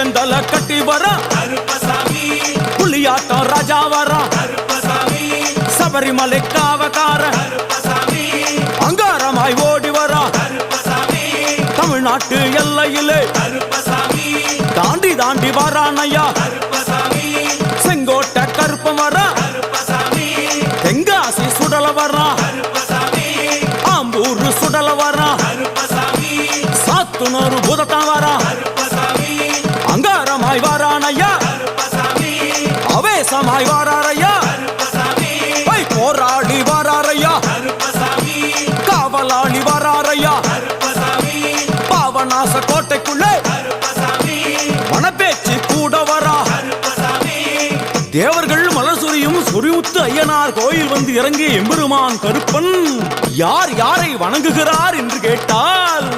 செந்தல கட்டி வர புலியாட்டம் ராஜா வர சபரிமலை காவக்கார அங்காரமாய் ஓடி வர தமிழ்நாட்டு எல்லையிலே தாண்டி தாண்டி வரானையா செங்கோட்டை கருப்பம் வர தெங்காசி சுடல வர ஆம்பூர் சுடல வர சாத்துனூர் புதத்தான் வர அங்காரமாய் வரானையா அவேசமாய் வராரையா போராடி வராரையா காவலாளி வராரையா பாவநாச கோட்டைக்குள்ளே மனப்பேச்சு கூட வரா தேவர்கள் மலர் சொரியும் சொரிமுத்து ஐயனார் கோயில் வந்து இறங்கிய எம்பெருமான் கருப்பன் யார் யாரை வணங்குகிறார் என்று கேட்டால்